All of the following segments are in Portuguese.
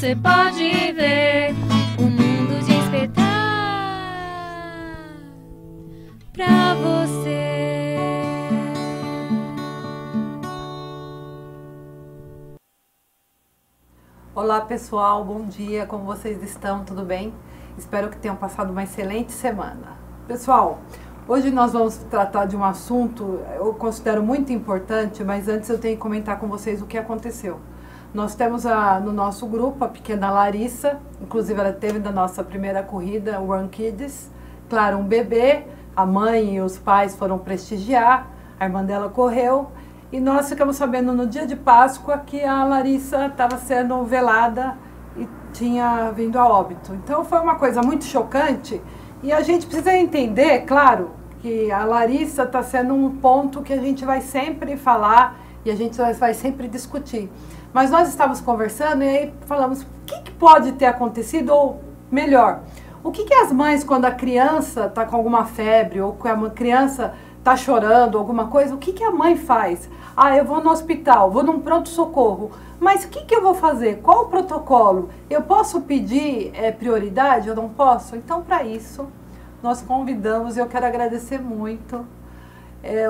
você pode ver o mundo despertar pra você. Olá pessoal, bom dia, como vocês estão? Tudo bem? Espero que tenham passado uma excelente semana. Pessoal, hoje nós vamos tratar de um assunto eu considero muito importante, mas antes eu tenho que comentar com vocês o que aconteceu. Nós temos no nosso grupo a pequena Larissa, inclusive ela teve da nossa primeira corrida, o Run Kids. Claro, um bebê, a mãe e os pais foram prestigiar, a irmã dela correu e nós ficamos sabendo no dia de Páscoa que a Larissa estava sendo velada e tinha vindo a óbito. Então foi uma coisa muito chocante e a gente precisa entender, claro, que a Larissa está sendo um ponto que a gente vai sempre falar e a gente vai sempre discutir. Mas nós estávamos conversando e aí falamos o que pode ter acontecido, ou melhor, o que as mães, quando a criança está com alguma febre ou que a criança está chorando, alguma coisa, o que a mãe faz? Ah, eu vou no hospital, vou num pronto-socorro, mas o que eu vou fazer? Qual o protocolo? Eu posso pedir prioridade? Eu não posso? Então, para isso, nós convidamos, e eu quero agradecer muito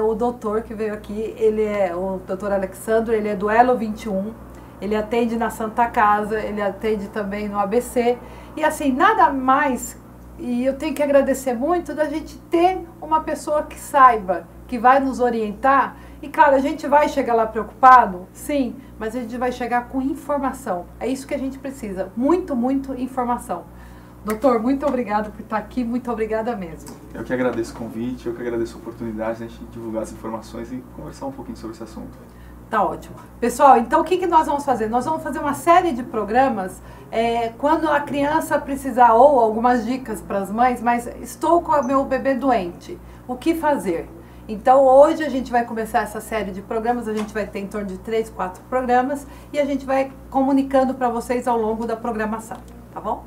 o doutor que veio aqui, ele é o doutor Alexandre, ele é do Elo 21, ele atende na Santa Casa, ele atende também no ABC, e assim, nada mais, e eu tenho que agradecer muito da gente ter uma pessoa que saiba, que vai nos orientar, e claro, a gente vai chegar lá preocupado, sim, mas a gente vai chegar com informação, é isso que a gente precisa, muito, muito informação. Doutor, muito obrigado por estar aqui, muito obrigada mesmo. Eu que agradeço o convite, eu que agradeço a oportunidade de a gente divulgar as informações e conversar um pouquinho sobre esse assunto. Tá ótimo. Pessoal, então o que nós vamos fazer? Nós vamos fazer uma série de programas quando a criança precisar, ou algumas dicas para as mães, mas estou com o meu bebê doente, o que fazer? Então hoje a gente vai começar essa série de programas, a gente vai ter em torno de 3, 4 programas e a gente vai comunicando para vocês ao longo da programação, tá bom?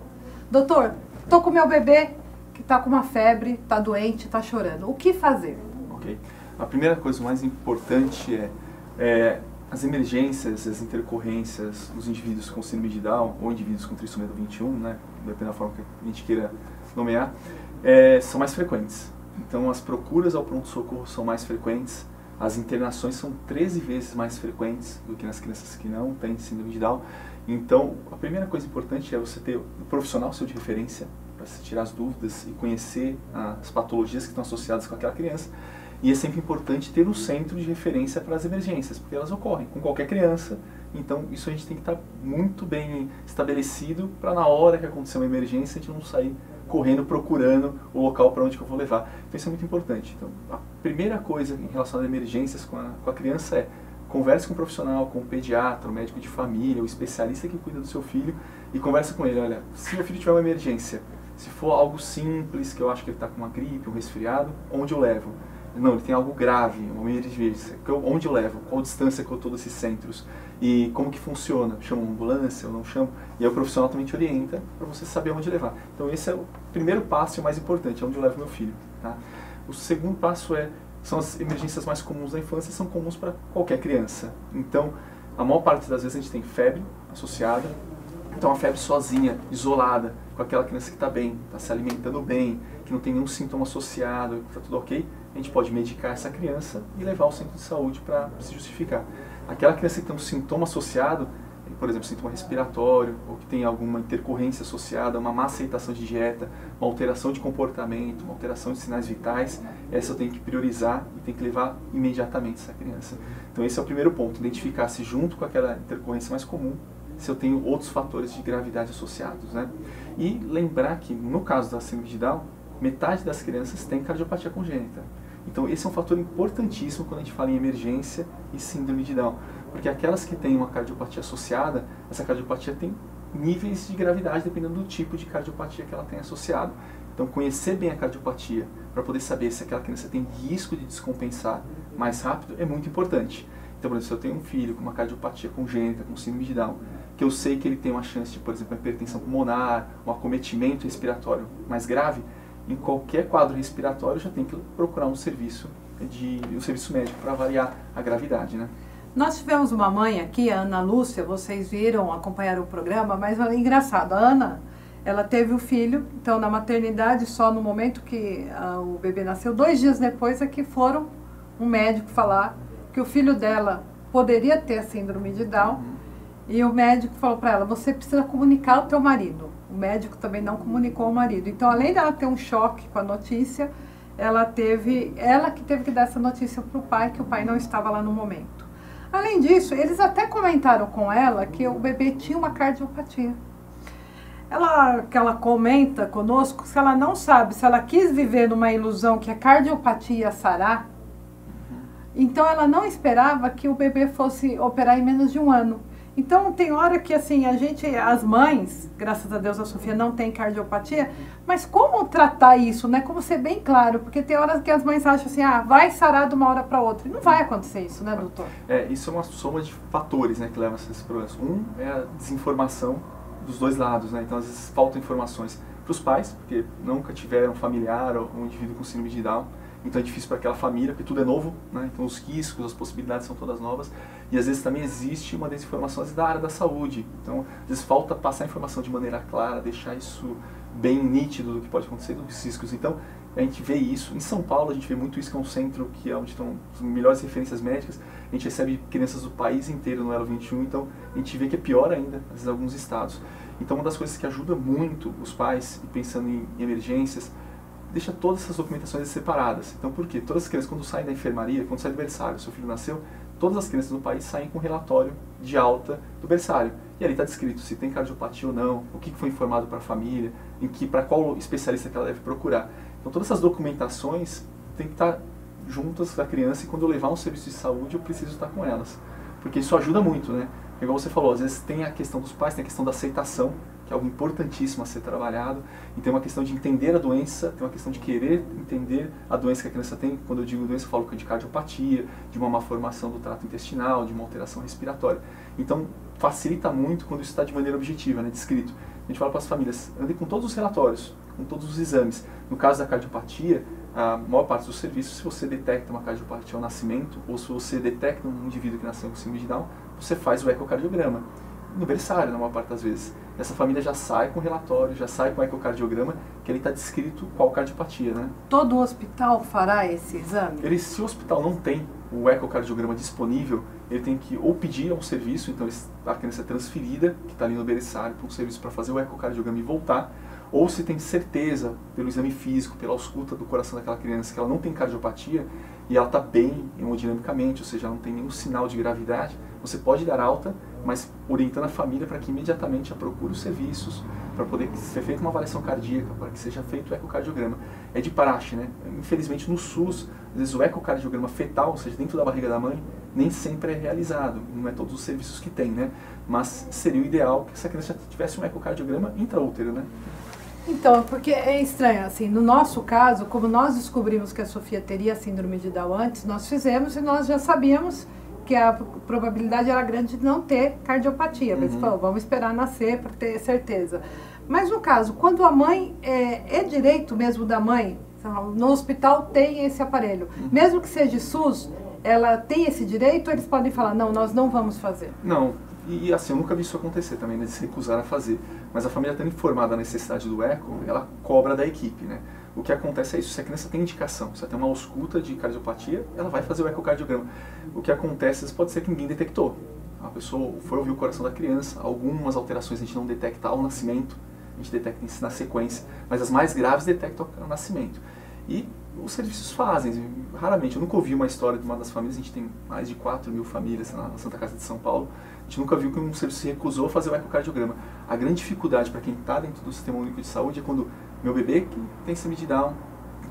Doutor, estou com o meu bebê que está com uma febre, está doente, está chorando, o que fazer? Ok. A primeira coisa mais importante é as emergências, as intercorrências dos indivíduos com síndrome de Down ou indivíduos com trissomia 21, né, dependendo da forma que a gente queira nomear, são mais frequentes. Então as procuras ao pronto-socorro são mais frequentes, as internações são 13 vezes mais frequentes do que nas crianças que não têm síndrome de Down. Então a primeira coisa importante é você ter um profissional seu de referência para se tirar as dúvidas e conhecer as patologias que estão associadas com aquela criança. E é sempre importante ter um centro de referência para as emergências, porque elas ocorrem com qualquer criança. Então isso a gente tem que estar muito bem estabelecido para na hora que acontecer uma emergência a gente não sair correndo procurando o local para onde que eu vou levar. Então isso é muito importante. Então a primeira coisa em relação a emergências com a criança é converse com o profissional, com o pediatra, o médico de família, o especialista que cuida do seu filho e converse com ele. Olha, se meu filho tiver uma emergência, se for algo simples, que eu acho que ele está com uma gripe, um resfriado, onde eu levo? Não, ele tem algo grave, uma emergência, onde eu levo? Qual distância que eu estou desses centros? E como que funciona? Chamo uma ambulância ou não chamo? E aí o profissional também te orienta para você saber onde levar. Então esse é o primeiro passo e o mais importante, é onde eu levo meu filho. Tá? O segundo passo são as emergências mais comuns da infância, são comuns para qualquer criança. Então, a maior parte das vezes a gente tem febre associada, então a febre sozinha, isolada, com aquela criança que está bem, está se alimentando bem, que não tem nenhum sintoma associado, está tudo ok, a gente pode medicar essa criança e levar ao centro de saúde para se justificar. Aquela criança que tem um sintoma associado, por exemplo, sintoma respiratório, ou que tem alguma intercorrência associada, uma má aceitação de dieta, uma alteração de comportamento, uma alteração de sinais vitais, essa eu tenho que priorizar e tenho que levar imediatamente essa criança. Então esse é o primeiro ponto, identificar se junto com aquela intercorrência mais comum, se eu tenho outros fatores de gravidade associados, né? E lembrar que no caso da síndrome de Down, metade das crianças tem cardiopatia congênita. Então esse é um fator importantíssimo quando a gente fala em emergência e síndrome de Down, porque aquelas que têm uma cardiopatia associada, essa cardiopatia tem níveis de gravidade dependendo do tipo de cardiopatia que ela tem associado. Então conhecer bem a cardiopatia para poder saber se aquela criança tem risco de descompensar mais rápido é muito importante. Então, por exemplo, se eu tenho um filho com uma cardiopatia congênita, com síndrome de Down, que eu sei que ele tem uma chance de, por exemplo, uma hipertensão pulmonar, um acometimento respiratório mais grave, em qualquer quadro respiratório já tem que procurar um serviço médico para avaliar a gravidade, né? Nós tivemos uma mãe aqui, a Ana Lúcia, vocês viram, acompanharam o programa, mas é engraçado, a Ana, ela teve o filho, então na maternidade, só no momento que o bebê nasceu, 2 dias depois é que foram um médico falar que o filho dela poderia ter a síndrome de Down, e o médico falou para ela, você precisa comunicar ao teu marido. O médico também não comunicou ao marido. Então, além dela ter um choque com a notícia, ela que teve que dar essa notícia para o pai, que o pai não estava lá no momento. Além disso, eles até comentaram com ela que o bebê tinha uma cardiopatia. Que ela comenta conosco, se ela não sabe, se ela quis viver numa ilusão que a cardiopatia ia sarar, então ela não esperava que o bebê fosse operar em menos de 1 ano. Então tem hora que assim, as mães, graças a Deus a Sofia não tem cardiopatia, mas como tratar isso, né? Como ser bem claro, porque tem horas que as mães acham assim, vai sarar de uma hora para outra. E não vai acontecer isso, né, doutor? Isso é uma soma de fatores, né, que levam a esses problemas. Um é a desinformação dos dois lados, né? Então às vezes faltam informações para os pais, porque nunca tiveram um familiar ou um indivíduo com síndrome de Down. Então é difícil para aquela família, porque tudo é novo, né? Então os riscos, as possibilidades são todas novas. E às vezes também existe uma desinformação da área da saúde. Então às vezes falta passar a informação de maneira clara, deixar isso bem nítido do que pode acontecer, dos riscos. Então a gente vê isso. Em São Paulo a gente vê muito isso, que é um centro que é onde estão as melhores referências médicas. A gente recebe crianças do país inteiro no Elo 21, então a gente vê que é pior ainda, às vezes, em alguns estados. Então uma das coisas que ajuda muito os pais, pensando em emergências, deixa todas essas documentações separadas. Então, por quê? Todas as crianças, quando saem da enfermaria, quando saem do berçário, seu filho nasceu, todas as crianças do país saem com um relatório de alta do berçário. E ali está descrito se tem cardiopatia ou não, o que foi informado para a família, para qual especialista que ela deve procurar. Então, todas essas documentações têm que estar juntas da criança, e quando eu levar um serviço de saúde, eu preciso estar com elas. Porque isso ajuda muito, né? Igual você falou, às vezes tem a questão dos pais, tem a questão da aceitação, que é algo importantíssimo a ser trabalhado, e tem uma questão de entender a doença, tem uma questão de querer entender a doença que a criança tem. Quando eu digo doença, eu falo de cardiopatia, de uma malformação do trato intestinal, de uma alteração respiratória. Então, facilita muito quando isso está de maneira objetiva, né, descrito. A gente fala para as famílias, andem com todos os relatórios, com todos os exames. No caso da cardiopatia, a maior parte dos serviços, se você detecta uma cardiopatia ao nascimento, ou se você detecta um indivíduo que nasceu com síndrome de Down, você faz o ecocardiograma. No berçário, na maior parte das vezes. Essa família já sai com o relatório, já sai com o ecocardiograma, que ali está descrito qual cardiopatia, né? Todo hospital fará esse exame? Se o hospital não tem o ecocardiograma disponível, ele tem que ou pedir a um serviço, então a criança é transferida, que está ali no berçário, para um serviço para fazer o ecocardiograma e voltar, ou se tem certeza, pelo exame físico, pela ausculta do coração daquela criança, que ela não tem cardiopatia, e ela está bem hemodinamicamente, ou seja, ela não tem nenhum sinal de gravidade, você pode dar alta, mas orientando a família para que imediatamente a procure os serviços, para poder ser feita uma avaliação cardíaca, para que seja feito o ecocardiograma. É de praxe, né? Infelizmente no SUS, às vezes o ecocardiograma fetal, ou seja, dentro da barriga da mãe, nem sempre é realizado, não é todos os serviços que tem, né? Mas seria o ideal que essa criança tivesse um ecocardiograma intraútero, né? Então, porque é estranho, assim, no nosso caso, como nós descobrimos que a Sofia teria a síndrome de Down antes, nós fizemos e nós já sabíamos que a probabilidade era grande de não ter cardiopatia. Mas falou, vamos esperar nascer para ter certeza. Mas no caso, quando a mãe, é direito mesmo da mãe, no hospital tem esse aparelho, mesmo que seja SUS, ela tem esse direito, ou eles podem falar, não, nós não vamos fazer? Não, e assim, eu nunca vi isso acontecer também, né, de se recusar a fazer. Mas a família estando informada da necessidade do eco, ela cobra da equipe, né? O que acontece é isso, se a criança tem indicação, se ela tem uma ausculta de cardiopatia, ela vai fazer o ecocardiograma. O que acontece pode ser que ninguém detectou. A pessoa foi ouvir o coração da criança, algumas alterações a gente não detecta ao nascimento, a gente detecta na sequência, mas as mais graves detectam ao nascimento. E os serviços fazem, raramente, eu nunca ouvi uma história de uma das famílias, a gente tem mais de 4.000 famílias na Santa Casa de São Paulo, a gente nunca viu que um serviço se recusou a fazer o ecocardiograma. A grande dificuldade para quem está dentro do Sistema Único de Saúde é quando meu bebê, que tem síndrome de Down,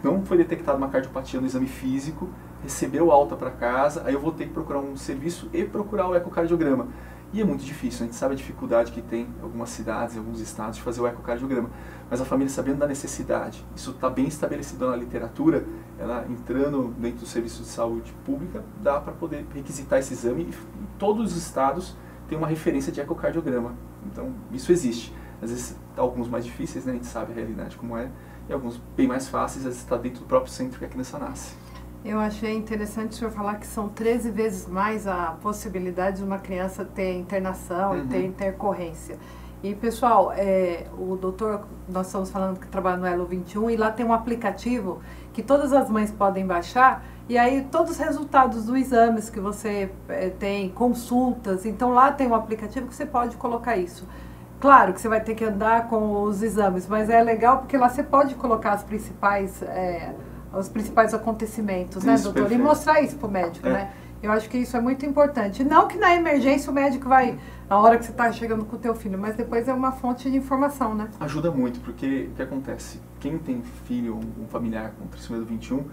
não foi detectada uma cardiopatia no exame físico, recebeu alta para casa, aí eu vou ter que procurar um serviço e procurar o ecocardiograma. E é muito difícil, a gente sabe a dificuldade que tem em algumas cidades, em alguns estados, de fazer o ecocardiograma. Mas a família sabendo da necessidade, isso está bem estabelecido na literatura, ela entrando dentro do serviço de saúde pública, dá para poder requisitar esse exame e todos os estados têm uma referência de ecocardiograma. Então, isso existe. Às vezes, alguns mais difíceis, né, a gente sabe a realidade como é, e alguns bem mais fáceis, às vezes está dentro do próprio centro que a criança nasce. Eu achei interessante o senhor falar que são 13 vezes mais a possibilidade de uma criança ter internação e ter intercorrência. E, pessoal, o doutor, nós estamos falando que trabalha no Elo 21 e lá tem um aplicativo que todas as mães podem baixar e aí todos os resultados dos exames que você tem, consultas, então lá tem um aplicativo que você pode colocar isso. Claro que você vai ter que andar com os exames, mas é legal porque lá você pode colocar os principais acontecimentos, né, doutor? Perfeito. E mostrar isso para o médico, né? Eu acho que isso é muito importante. Não que na emergência o médico vai, na hora que você está chegando com o teu filho, mas depois é uma fonte de informação, né? Ajuda muito, porque o que acontece? Quem tem filho ou um familiar com trissomia do 21,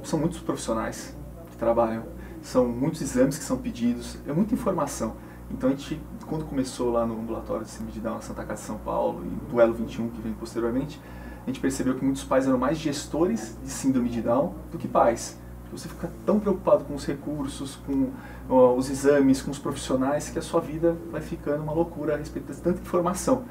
são muitos profissionais que trabalham, são muitos exames que são pedidos, é muita informação. Então a gente, quando começou lá no ambulatório de síndrome de Down na Santa Casa de São Paulo e do Elo 21, que vem posteriormente, a gente percebeu que muitos pais eram mais gestores de síndrome de Down do que pais. Você fica tão preocupado com os recursos, com os exames, com os profissionais, que a sua vida vai ficando uma loucura a respeito de tanta informação.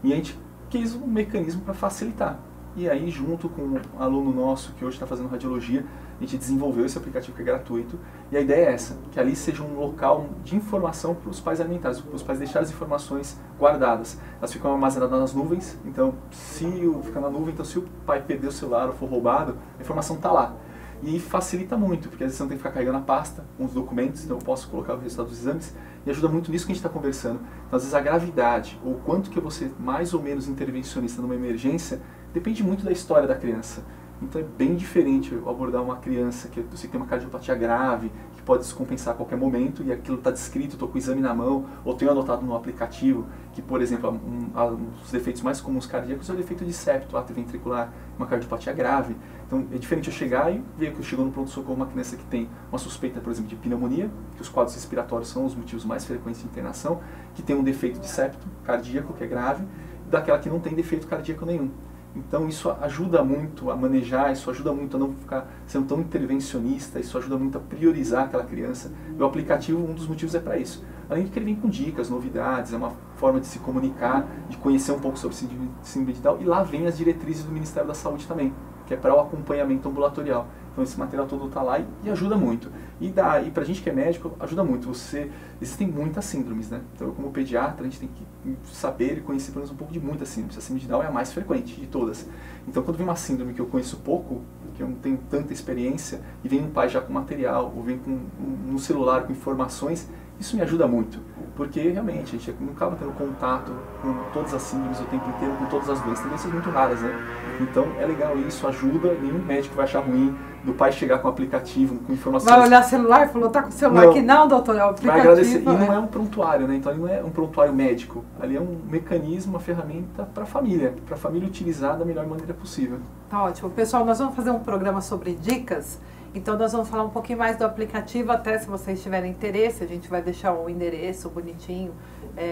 E a gente quis um mecanismo para facilitar. E aí, junto com um aluno nosso que hoje está fazendo radiologia, a gente desenvolveu esse aplicativo que é gratuito. E a ideia é essa, que ali seja um local de informação para os pais alimentares, para os pais deixarem as informações guardadas. Elas ficam armazenadas nas nuvens, então fica na nuvem, então se o pai perder o celular ou for roubado, a informação está lá. E facilita muito, porque às vezes você não tem que ficar carregando a pasta com os documentos, então eu posso colocar o resultado dos exames, e ajuda muito nisso que a gente está conversando. Então, às vezes a gravidade, ou quanto que eu vou ser mais ou menos intervencionista numa emergência, depende muito da história da criança. Então é bem diferente eu abordar uma criança que eu sei que tem uma cardiopatia grave, que pode descompensar a qualquer momento, e aquilo está descrito, estou com o exame na mão, ou tenho anotado no aplicativo, que, por exemplo, um dos defeitos mais comuns cardíacos é o defeito de septo atrioventricular, uma cardiopatia grave. Então é diferente eu chegar e ver que eu chego no pronto-socorro uma criança que tem uma suspeita, por exemplo, de pneumonia, que os quadros respiratórios são os motivos mais frequentes de internação, que tem um defeito de septo cardíaco, que é grave, e daquela que não tem defeito cardíaco nenhum. Então isso ajuda muito a manejar, isso ajuda muito a não ficar sendo tão intervencionista, isso ajuda muito a priorizar aquela criança. E o aplicativo, um dos motivos é para isso. Além de que ele vem com dicas, novidades, é uma forma de se comunicar, de conhecer um pouco sobre síndrome de Down, e lá vem as diretrizes do Ministério da Saúde também, que é para o acompanhamento ambulatorial. Então esse material todo está lá e ajuda muito. E para a gente que é médico, ajuda muito. Existem muitas síndromes, né? Então eu como pediatra, a gente tem que saber e conhecer pelo menos um pouco de muitas síndromes. A síndrome de Down é a mais frequente de todas. Então quando vem uma síndrome que eu conheço pouco, que eu não tenho tanta experiência, e vem um pai já com material, ou vem com um celular com informações, isso me ajuda muito. Porque realmente a gente não acaba tendo contato com todas as síndromes o tempo inteiro, com todas as doenças. Tem doenças muito raras, né? Então é legal isso, ajuda, nenhum médico vai achar ruim do pai chegar com o aplicativo, com informações. Vai olhar o celular e falou, tá com o celular aqui? Não, doutor, é o aplicativo. Vai agradecer. E não é um prontuário, né? Então ali não é um prontuário médico. Ali é um mecanismo, uma ferramenta para a família utilizar da melhor maneira possível. Tá ótimo. Pessoal, nós vamos fazer um programa sobre dicas. Então nós vamos falar um pouquinho mais do aplicativo, até se vocês tiverem interesse, a gente vai deixar o endereço bonitinho,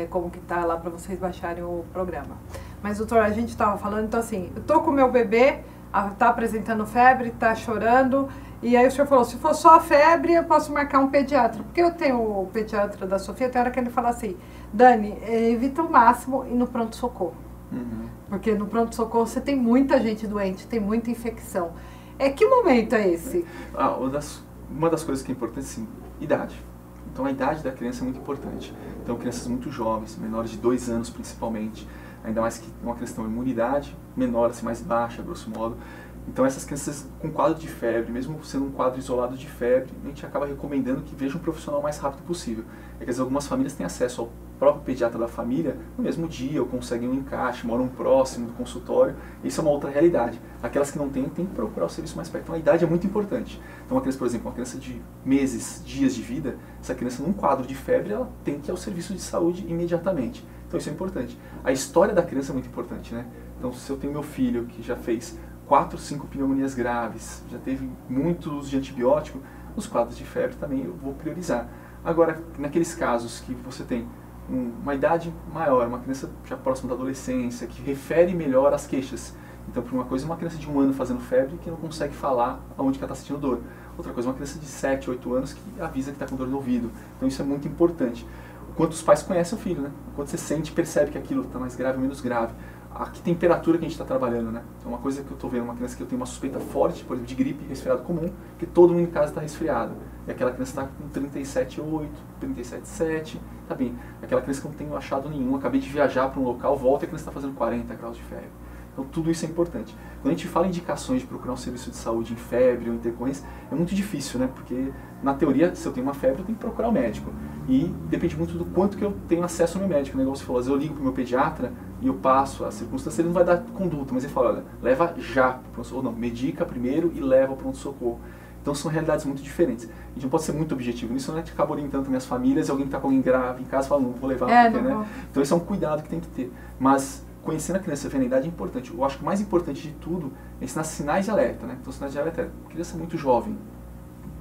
como que tá lá para vocês baixarem o programa. Mas, doutor, a gente estava falando, então assim, eu tô com o meu bebê, tá apresentando febre, tá chorando, e aí o senhor falou, se for só a febre, eu posso marcar um pediatra. Porque eu tenho o pediatra da Sofia, tem hora que ele fala assim, Dani, evita o máximo ir no pronto-socorro. Porque no pronto-socorro você tem muita gente doente, tem muita infecção. Que momento é esse? Uma das coisas que é importante, sim, idade. Então a idade da criança é muito importante. Então crianças muito jovens, menores de 2 anos principalmente, ainda mais que uma questão de imunidade menor, assim, mais baixa, grosso modo. Então essas crianças com quadro de febre, mesmo sendo um quadro isolado de febre, a gente acaba recomendando que veja um profissional o mais rápido possível. Quer dizer, algumas famílias têm acesso ao próprio pediatra da família no mesmo dia, ou conseguem um encaixe, moram próximo do consultório. Isso é uma outra realidade. Aquelas que não têm, tem que procurar o serviço mais perto. Então a idade é muito importante. Então uma criança, por exemplo, uma criança de meses, dias de vida, essa criança num quadro de febre, ela tem que ir ao serviço de saúde imediatamente. Então isso é importante. A história da criança é muito importante, né? Então se eu tenho meu filho que já fez 4, 5 pneumonias graves, já teve muito uso de antibiótico, os quadros de febre também eu vou priorizar. Agora, naqueles casos que você tem uma idade maior, uma criança já próxima da adolescência, que refere melhor as queixas. Então, por uma coisa, uma criança de 1 ano fazendo febre que não consegue falar aonde que ela está sentindo dor. Outra coisa, uma criança de 7, 8 anos que avisa que está com dor no ouvido. Então, isso é muito importante. O quanto os pais conhecem o filho, né? O quanto você sente e percebe que aquilo está mais grave ou menos grave. a que temperatura que a gente está trabalhando, né? Então, uma coisa que eu estou vendo, uma criança que eu tenho uma suspeita forte, por exemplo, de gripe, resfriado comum, que todo mundo em casa está resfriado. E aquela criança está com 37,8, 37,7, tá bem. Aquela criança que eu não tenho achado nenhum, acabei de viajar para um local, volta e a criança está fazendo 40 graus de febre. Então, tudo isso é importante. Quando a gente fala em indicações de procurar um serviço de saúde em febre ou intercorrência, é muito difícil, né? Porque, na teoria, se eu tenho uma febre, eu tenho que procurar o médico. E depende muito do quanto que eu tenho acesso ao meu médico. O negócio falou, às vezes eu ligo para o meu pediatra e eu passo a circunstância, ele não vai dar conduta, mas ele fala, olha, leva já para o pronto-socorro. Ou não, medica primeiro e leva para o pronto-socorro. Então, são realidades muito diferentes. A gente não pode ser muito objetivo nisso, né? A gente acaba orientando também as famílias e alguém que está com alguém grave em casa fala, não vou levar, porque, né? Então, esse é um cuidado que tem que ter. Mas conhecendo a criança vendo a idade é importante. Eu acho que o mais importante de tudo é ensinar sinais de alerta, né? Então, sinais de alerta é criança muito jovem.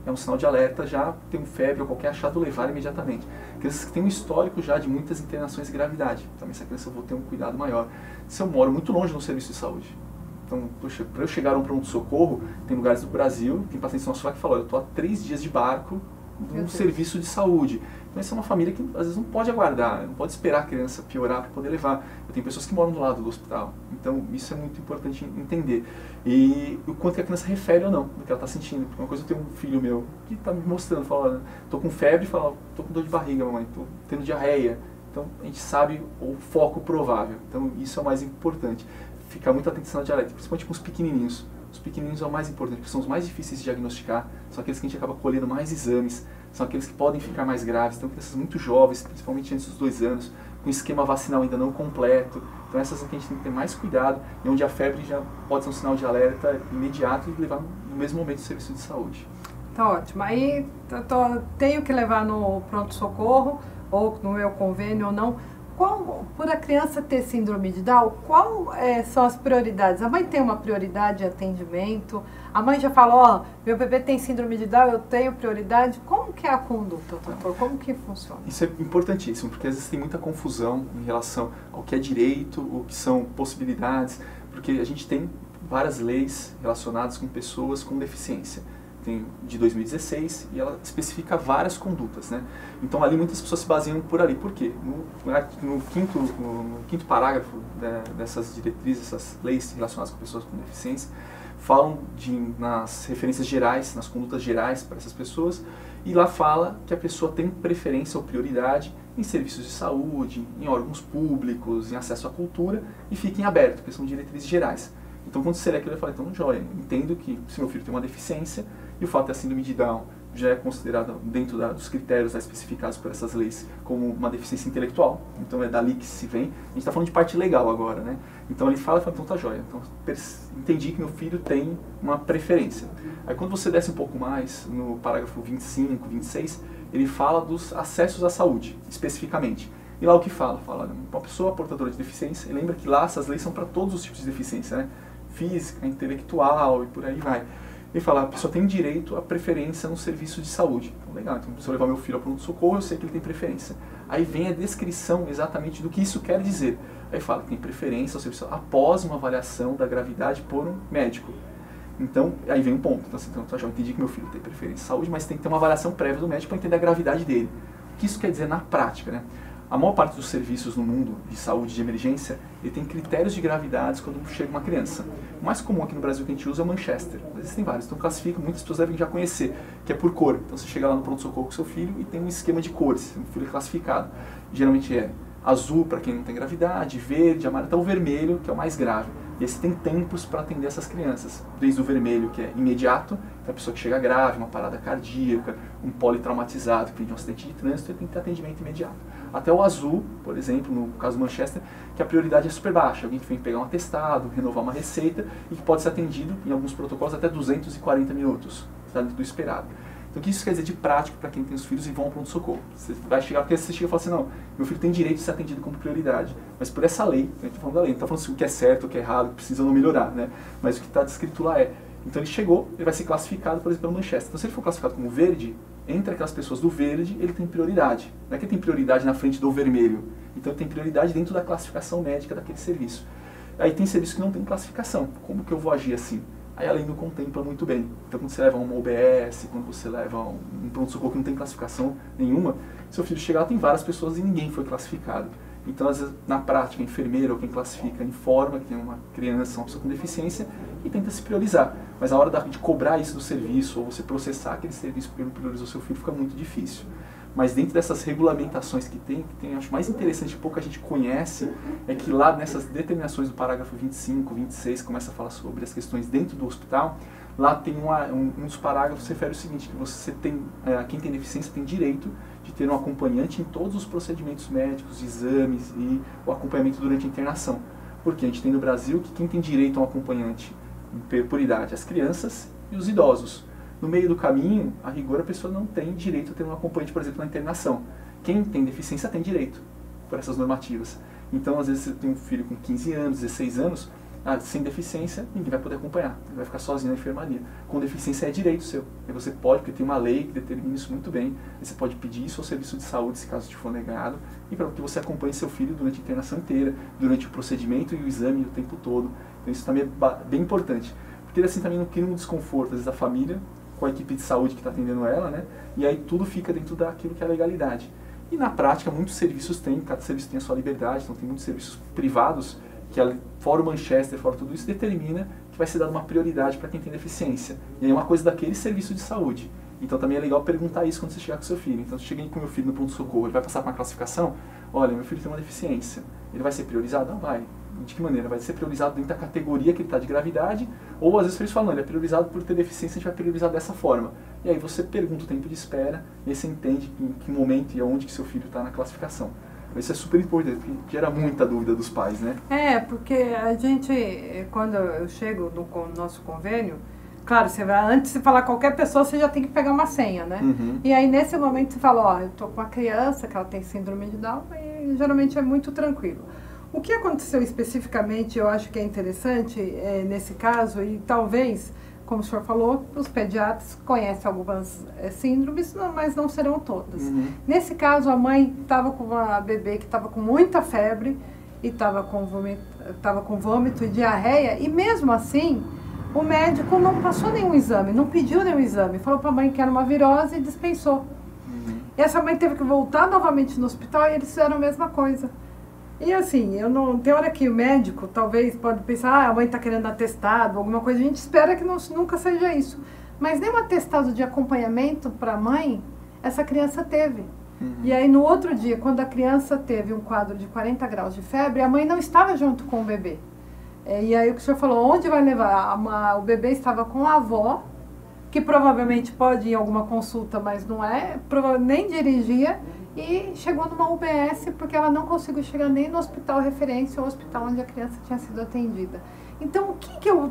É um sinal de alerta, já tem um febre ou qualquer achado, levar imediatamente. Crianças que têm um histórico já de muitas internações e gravidade. Também essa criança eu vou ter um cuidado maior. Se eu moro muito longe no serviço de saúde, então, para eu chegar a um pronto-socorro, tem lugares do Brasil, tem pacientes nossos lá que falam, eu estou há 3 dias de barco num serviço de saúde. Então, essa é uma família que às vezes não pode aguardar, não pode esperar a criança piorar para poder levar. Eu tenho pessoas que moram do lado do hospital, então isso é muito importante entender. E o quanto que a criança refere ou não do que ela está sentindo. Porque uma coisa, eu tenho um filho meu que está me mostrando, fala, estou com febre, fala, estou com dor de barriga, mamãe, estou tendo diarreia. Então a gente sabe o foco provável, então isso é o mais importante. Ficar muito atento ao sinal de alerta, principalmente com os pequenininhos. Os pequenininhos é o mais importante, porque são os mais difíceis de diagnosticar, são aqueles que a gente acaba colhendo mais exames, são aqueles que podem ficar mais graves, então crianças muito jovens, principalmente antes dos 2 anos, com esquema vacinal ainda não completo. Então essas aqui a gente tem que ter mais cuidado, e onde a febre já pode ser um sinal de alerta imediato e levar no mesmo momento o serviço de saúde. Tá ótimo. Aí tenho que levar no pronto-socorro, ou no meu convênio ou não. Por a criança ter síndrome de Down, são as prioridades? A mãe tem uma prioridade de atendimento? A mãe já falou, ó, meu bebê tem síndrome de Down, eu tenho prioridade. Como que é a conduta, doutor? Como que funciona? Isso é importantíssimo, porque às vezes tem muita confusão em relação ao que é direito, o que são possibilidades, porque a gente tem várias leis relacionadas com pessoas com deficiência. Tem de 2016 e ela especifica várias condutas, né? Então ali muitas pessoas se baseiam por ali. Por quê? No quinto parágrafo dessas diretrizes, essas leis relacionadas com pessoas com deficiência, falam nas referências gerais, nas condutas gerais para essas pessoas, e lá fala que a pessoa tem preferência ou prioridade em serviços de saúde, em órgãos públicos, em acesso à cultura, e fica em aberto, porque são diretrizes gerais. Então, quando você lê aquilo, eu falo, então, joia, entendo que se meu filho tem uma deficiência, e o fato de a síndrome de Down já é considerada dentro dos critérios especificados por essas leis como uma deficiência intelectual, então é dali que se vem. A gente está falando de parte legal agora, né? Então ele fala, então tá joia, então entendi que meu filho tem uma preferência. Aí quando você desce um pouco mais, no parágrafo 25, 26, ele fala dos acessos à saúde, especificamente. E lá o que fala? Fala, uma pessoa portadora de deficiência, e lembra que lá essas leis são para todos os tipos de deficiência, né? Física, intelectual e por aí vai. Ele fala, a pessoa tem direito à preferência no serviço de saúde. Então, legal, então se eu levar meu filho ao pronto-socorro, eu sei que ele tem preferência. Aí vem a descrição exatamente do que isso quer dizer. Aí fala que tem preferência ao serviço após uma avaliação da gravidade por um médico. Então, aí vem um ponto. Então, assim, eu já entendi que meu filho tem preferência à saúde, mas tem que ter uma avaliação prévia do médico para entender a gravidade dele. O que isso quer dizer na prática, né? A maior parte dos serviços no mundo de saúde de emergência, ele tem critérios de gravidade quando chega uma criança. O mais comum aqui no Brasil que a gente usa é o Manchester. Existem vários, então classifica, muitas pessoas devem já conhecer, que é por cor. Então você chega lá no pronto-socorro com seu filho e tem um esquema de cores, um filho classificado. Geralmente é azul para quem não tem gravidade, verde, amarelo, até o vermelho, que é o mais grave. E aí você tem tempos para atender essas crianças. Desde o vermelho, que é imediato, que é a pessoa que chega grave, uma parada cardíaca, um politraumatizado, que tem um acidente de trânsito, e tem que ter atendimento imediato. Até o azul, por exemplo, no caso do Manchester, que a prioridade é super baixa. Alguém que vem pegar um atestado, renovar uma receita, e que pode ser atendido, em alguns protocolos, até 240 minutos, está dentro do esperado. Então o que isso quer dizer de prático para quem tem os filhos e vão ao pronto-socorro? Você vai chegar, porque você chega e fala assim, não, meu filho tem direito de ser atendido como prioridade. Mas por essa lei, a gente está falando da lei, não está falando assim, o que é certo, o que é errado, o que precisa não melhorar, né? Mas o que está descrito lá é, então ele chegou, ele vai ser classificado, por exemplo, pelo Manchester. Então se ele for classificado como verde, entre aquelas pessoas do verde, ele tem prioridade. Não é que ele tem prioridade na frente do vermelho. Então ele tem prioridade dentro da classificação médica daquele serviço. Aí tem serviço que não tem classificação. Como que eu vou agir assim? Aí a lei não contempla muito bem. Então quando você leva uma OBS, quando você leva um pronto-socorro que não tem classificação nenhuma, seu filho chegar, tem várias pessoas e ninguém foi classificado. Então, às vezes, na prática, a enfermeira ou quem classifica informa que tem uma criança, uma pessoa com deficiência e tenta se priorizar. Mas a hora de cobrar isso do serviço ou você processar aquele serviço porque não priorizou seu filho fica muito difícil. Mas dentro dessas regulamentações que tem, acho mais interessante, que pouca gente conhece, é que lá nessas determinações do parágrafo 25, 26, começa a falar sobre as questões dentro do hospital. Lá tem um dos parágrafos que refere o seguinte, que você tem, quem tem deficiência tem direito de ter um acompanhante em todos os procedimentos médicos, exames e o acompanhamento durante a internação. Porque a gente tem no Brasil que quem tem direito a um acompanhante por idade, as crianças e os idosos. No meio do caminho, a rigor, a pessoa não tem direito a ter um acompanhante, por exemplo, na internação. Quem tem deficiência tem direito por essas normativas. Então, às vezes, você tem um filho com 15 anos, 16 anos, sem deficiência, ninguém vai poder acompanhar. Ele vai ficar sozinho na enfermaria. Com deficiência é direito seu. E você pode, porque tem uma lei que determina isso muito bem, e você pode pedir isso ao serviço de saúde, se caso te for negado, e para que você acompanhe seu filho durante a internação inteira, durante o procedimento e o exame o tempo todo. Então, isso também é bem importante. Porque assim também não cria um desconforto, às vezes, da família, com a equipe de saúde que está atendendo ela, né? E aí tudo fica dentro daquilo que é a legalidade. E na prática, muitos serviços têm, cada serviço tem a sua liberdade, então tem muitos serviços privados que, fora o Manchester, fora tudo isso, determina que vai ser dada uma prioridade para quem tem deficiência. E aí é uma coisa daquele serviço de saúde. Então também é legal perguntar isso quando você chegar com seu filho. Então, se eu cheguei com meu filho no pronto-socorro, ele vai passar por uma classificação? Olha, meu filho tem uma deficiência. Ele vai ser priorizado? Não vai. De que maneira? Vai ser priorizado dentro da categoria que ele está de gravidade, ou às vezes eles falam, ele é priorizado por ter deficiência, a gente vai priorizar dessa forma. E aí você pergunta o tempo de espera, e aí você entende em que momento e aonde que seu filho está na classificação. Isso é super importante, porque gera muita dúvida dos pais, né? Porque a gente, quando eu chego no nosso convênio, claro, você vai, antes de falar qualquer pessoa, você já tem que pegar uma senha, né? Uhum. E aí nesse momento você fala, eu tô com uma criança que ela tem síndrome de Down, e geralmente é muito tranquilo. O que aconteceu especificamente, eu acho que é interessante nesse caso, e talvez, como o senhor falou, os pediatras conhecem algumas síndromes, mas não serão todas. Uhum. Nesse caso, a mãe estava com uma bebê que estava com muita febre, e estava com vômito e diarreia, e mesmo assim, o médico não passou nenhum exame, não pediu nenhum exame, falou para a mãe que era uma virose e dispensou. Uhum. E essa mãe teve que voltar novamente no hospital e eles fizeram a mesma coisa. E assim, tem hora que o médico talvez pode pensar, a mãe está querendo atestado, alguma coisa, a gente espera que nunca seja isso. Mas nem um atestado de acompanhamento para a mãe, essa criança teve. Uhum. E aí no outro dia, quando a criança teve um quadro de 40 graus de febre, a mãe não estava junto com o bebê. E aí o que o senhor falou, onde vai levar? O bebê estava com a avó, que provavelmente pode ir em alguma consulta, mas não nem dirigia, e chegou numa UBS porque ela não conseguiu chegar nem no hospital referência ou hospital onde a criança tinha sido atendida. Então, o que eu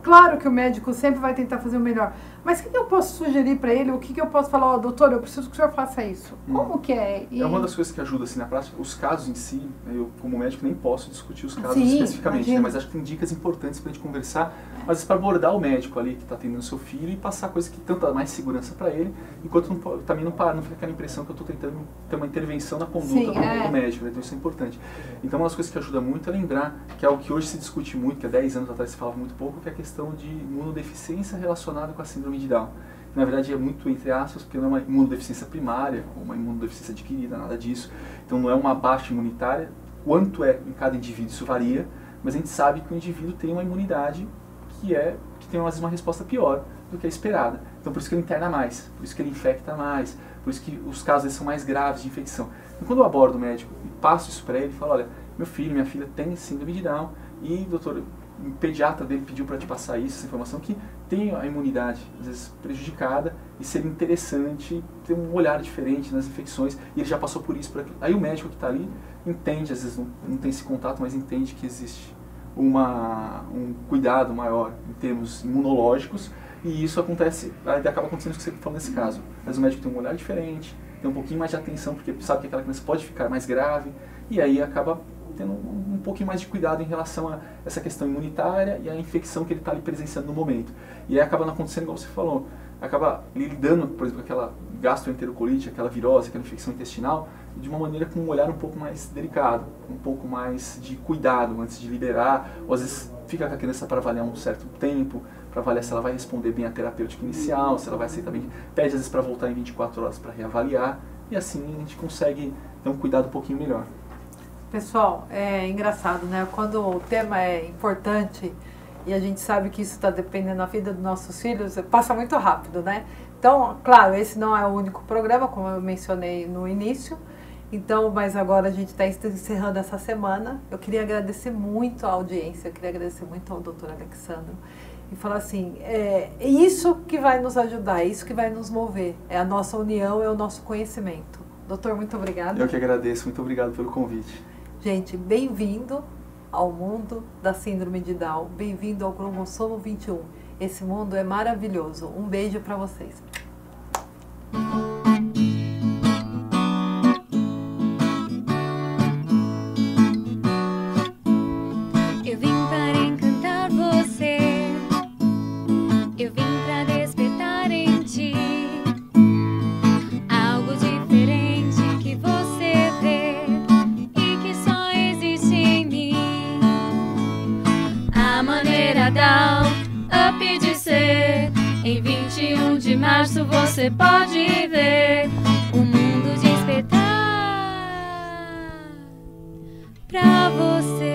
claro que o médico sempre vai tentar fazer o melhor, mas o que eu posso sugerir para ele? O que eu posso falar, doutor, eu preciso que o senhor faça isso? Como que é? É uma das coisas que ajuda, assim, na prática, os casos em si, eu como médico nem posso discutir os casos Sim, especificamente, né? Mas acho que tem dicas importantes para a gente conversar, às vezes para abordar o médico ali que está atendendo seu filho e passar coisas que tanto dá mais segurança para ele, enquanto também não fica aquela impressão que eu estou tentando ter uma intervenção na conduta do médico, né? Então isso é importante. Então uma das coisas que ajuda muito é lembrar que é algo que hoje se discute muito, que há 10 anos atrás se falava muito pouco, que é a questão de imunodeficiência relacionada com a síndrome de Down. Na verdade é muito entre aspas, porque não é uma imunodeficiência primária, ou uma imunodeficiência adquirida, nada disso. Então não é uma baixa imunitária, quanto é em cada indivíduo isso varia, mas a gente sabe que o indivíduo tem uma imunidade que tem às vezes uma resposta pior do que a esperada. Então por isso que ele interna mais, por isso que ele infecta mais, por isso que os casos são mais graves de infecção. Então quando eu abordo o médico e passo isso para ele, falo, olha, meu filho, minha filha tem síndrome de Down e, doutor, o pediatra dele pediu para te passar isso, essa informação, que tem a imunidade, às vezes, prejudicada, e seria interessante ter um olhar diferente nas infecções, e ele já passou por isso, por aquilo. Aí o médico que está ali entende, às vezes não tem esse contato, mas entende que existe um cuidado maior em termos imunológicos, e isso acontece, aí acaba acontecendo o que você falou nesse caso. Mas o médico tem um olhar diferente, tem um pouquinho mais de atenção, porque sabe que aquela criança pode ficar mais grave, e aí acaba tendo um pouquinho mais de cuidado em relação a essa questão imunitária e a infecção que ele está ali presenciando no momento. E aí acaba não acontecendo igual você falou, acaba lidando, por exemplo, com aquela gastroenterocolites, aquela virose, aquela infecção intestinal, de uma maneira com um olhar um pouco mais delicado, um pouco mais de cuidado antes de liberar, ou às vezes fica com a criança para avaliar um certo tempo, para avaliar se ela vai responder bem à terapêutica inicial, se ela vai aceitar bem, pede às vezes para voltar em 24 horas para reavaliar, e assim a gente consegue ter um cuidado um pouquinho melhor. Pessoal, é engraçado, né? Quando o tema é importante e a gente sabe que isso está dependendo da vida dos nossos filhos, passa muito rápido, né? Então, claro, esse não é o único programa, como eu mencionei no início. Então, mas agora a gente está encerrando essa semana. Eu queria agradecer muito a audiência, eu queria agradecer muito ao doutor Alexandro. E falar assim, é isso que vai nos ajudar, é isso que vai nos mover. É a nossa união, é o nosso conhecimento. Doutor, muito obrigada. Eu que agradeço, muito obrigado pelo convite. Gente, bem-vindo ao mundo da síndrome de Down. Bem-vindo ao cromossomo 21. Esse mundo é maravilhoso. Um beijo para vocês. Eu vim para encantar você. Eu vim para despertar em ti algo diferente que você vê e que só existe em mim. A maneira Down Up de ser. Em 21 de março você pode ver o mundo despertar pra você.